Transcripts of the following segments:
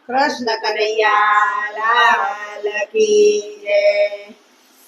કૃષ્ણ કનૈયા લાલ કી જય।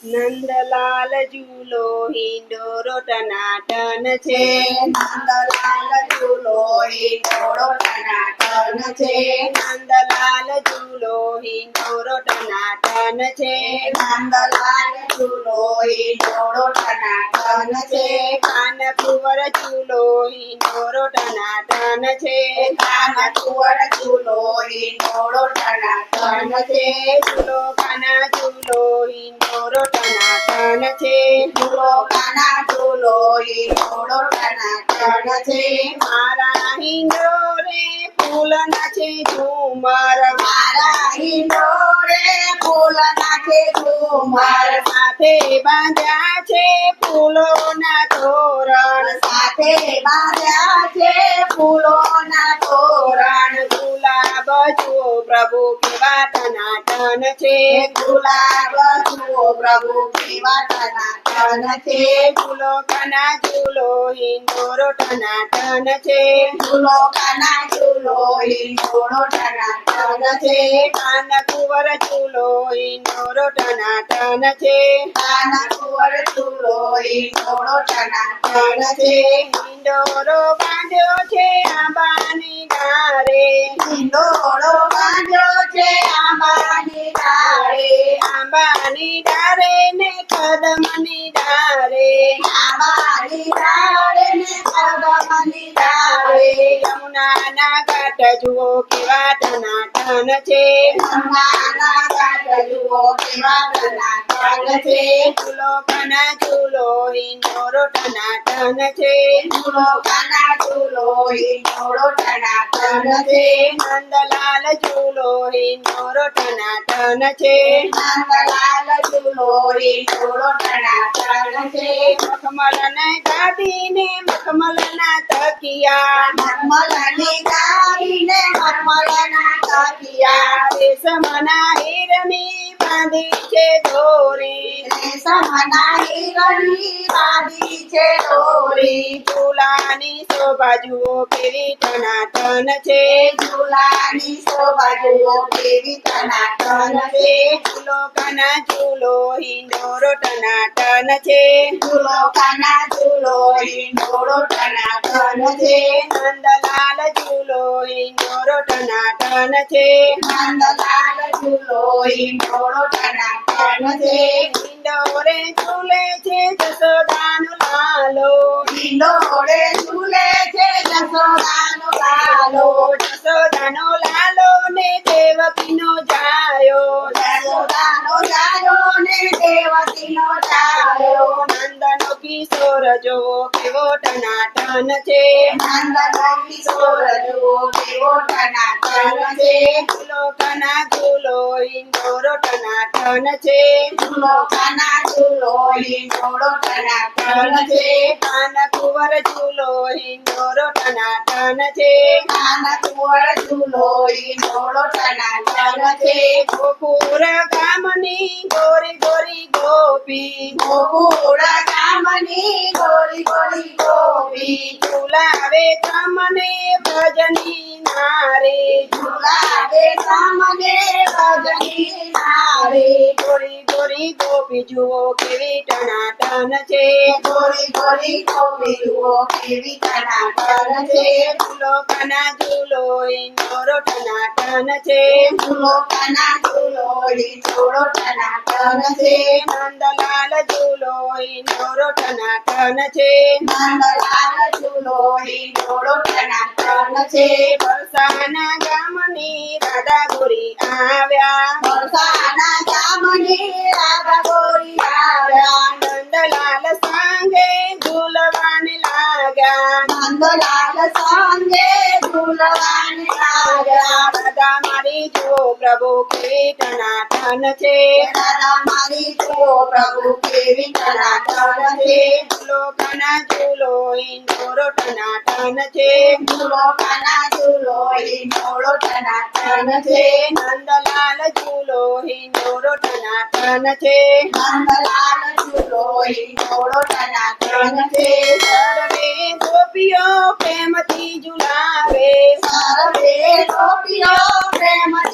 નંદલાલ ઝૂલો હિંડોરો ટનાટન છે, નંદલાલ ઝૂલો હિંડોરો ટનાટન છે, નંદલાલ ઝૂલો હિંડોરો ટનાટન છે, નંદલાલ ઝૂલો હિંડોરો ટનાટન છે, કાનકુંવર ઝૂલો હિંડોરો ટનાટન છે, કાનકુંવર ઝૂલો હિંડોરો ટનાટન છે, ઝૂલો કાના ઝૂલો હિંડોરો ટનાટન છે, ઝૂલો કાના ઝૂલો હિંડોરો ટનાટન છે, મારા હિંડોરે ફૂલના છે ઝુમર, મારા હિંડોરે ફૂલ નાખે ઝુમર, સાથે બાંધ્યા છે ફૂલોના તોરણ, સાથે બાંધ્યા છે ફૂલોના તોરણ, ગુલાબ જુઓ પ્રભુ કેવા ટનાટન છે, ગુલાબ જુઓ પ્રભુ કેવા ટનાટન છે, ઝૂલો કાના ઝૂલો હિંડોરો ટનાટન છે, ઝૂલો કાના ઝૂલો હિંડોરો ટનાટન છે, કાનકુંવર ઝૂલો હિંડોરો ટનાટન છે, કાનકુંવર ઝૂલો હિંડોરો ટનાટન છે, હિંડોરો બાંધ્યો છે આંબાની ડાળે, હિંડોરો બાંધ્યો છે આંબાની ડાળે, આંબાની ડાળે ને કદમની ડાળે, આંબાની ડાળે ને કદમની ડાળે, યમુનાના ઘાટ જુઓ કેવા ટનાટન છે, યમુનાના ઘાટ જુઓ કેવા ટનાટન છે, ઝૂલો કાના ઝૂલો હિંડોરો ટનાટન છે, ઝૂલો કાના ઝૂલો હિંડોરો ટનાટન છે, નંદલાલ ઝૂલો હિંડોરો ટનાટન છે, નંદલાલ ઝૂલો હિંડોરો ટનાટન છે, મખમલને ગાડીને મખમલના તકિયા, મખમલની ગાડીને મખમલના તકિયા, રેશમના હિરની બાંધી છે દોરી, રેશમના હિરની બાંધી છે દોરી, ઝૂલાની શોભા જુઓ કેવી ટનાટન છે, ઝૂલાની શોભા જુઓ કેવી ટનાટન છે, ઝૂલો કાના ઝૂલો હિંડોરો ટનાટન છે, ઝૂલો કાના ઝૂલો હિંડોરો ટનાટન છે, નંદલાલ ઝૂલો હિંડોરો ટનાટન છે, નંદલાલ ઝૂલો હિંડોરો ટનાટન છે, હિંડોરે ઝૂલે છે જશોદાનો લાલો, હિંડોળે ઝૂલે છે જશોદાનો લાલો, જશોદાનો લાલો ને દેવકીનો જાયો, જશોદાનો જાયો ને દેવકીનો જાયો, નંદનો કિશોર જોવો કેવો ટનાટન છે, નંદનો કિશોર જુઓ કેવો ટનાટન છે, ઝૂલો કાના ઝૂલો હિંડોરો ટનાટન છે, ઝૂલો કાના ઝૂલો હિંડોરો ટનાટન છે, કાનકુંવર ઝૂલો હિંડોરો ટનાટન છે, કાનકુંવર ઝૂલો હિંડોરો ટનાટન છે, ગોકુળ ગામની ગોરી ગોરી ગોપી, ગોકુળ ગામની ગોરી ગોરી ગોપી, ઝુલાવે તમને ભજની નારી, ઝુલાવે તમને ભજની નારી, ગોરી ગોરી ગોપી જુઓ કેવી ટનાટન છે, ગોરી ગોરી ગોપી જુઓ કેવી ટનાટન છે, ઝૂલો કાના ઝૂલો હિંડોરો ટનાટન છે, ઝૂલો કાના ઝૂલો હિંડોરો ટનાટન છે, નંદલાલ ઝૂલો હિંડોરો ટનાટન છે, નંદલાલ ઝૂલો હિંડોરો ટનાટન છે, વરસાના ગામની રાધા ગોરી આવ્યા, વરસાના ગામની રાધા ગોરી આવ્યા, નંદલાલ સાંગે ઝૂલવાને લાગ્યા, નંદલાલ સંગે ઝૂલવાને લાગ્યા, રાધા મારી જુઓ પ્રભુ કેવી ટનાટન છે, રાધા મારી જુઓ પ્રભુ કેવી ટનાટન છે, ઝૂલો કાના ઝૂલો હિંડોરો ટનાટન છે, ઝૂલો કાના ઝૂલો હિંડોરો ટનાટન છે, નંદલાલ ઝૂલો હિંડોરો ટનાટન છે, નંદલાલ ઝૂલો હિંડોરો ટનાટન છે, સર્વે ગોપીઓ પ્રેમથી ઝુલાવે, સર્વે ગોપીઓ પ્રેમથી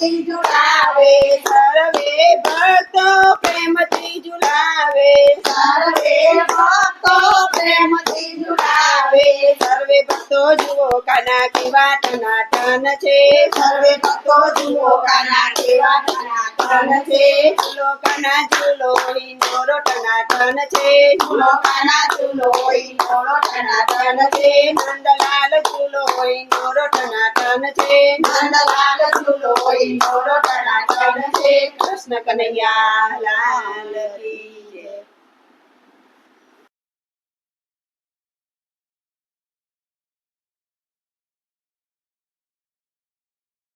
જુઓ કાના કેવા ટનાટન છે સર્વે ભક્તો જુઓ કાના કેવા ટનાટન છે ઝૂલો કાના ઝૂલો હિંડોરો ટનાટન છે ઝૂલો કાના ઝૂલો હિંડોળો ટનાટન છે નંદલાલ ઝૂલો હિંડોરો ટનાટન છે નંદલાલ ઝૂલો હિંડોળો ટનાટન છે કૃષ્ણ કનૈયા લાલ કી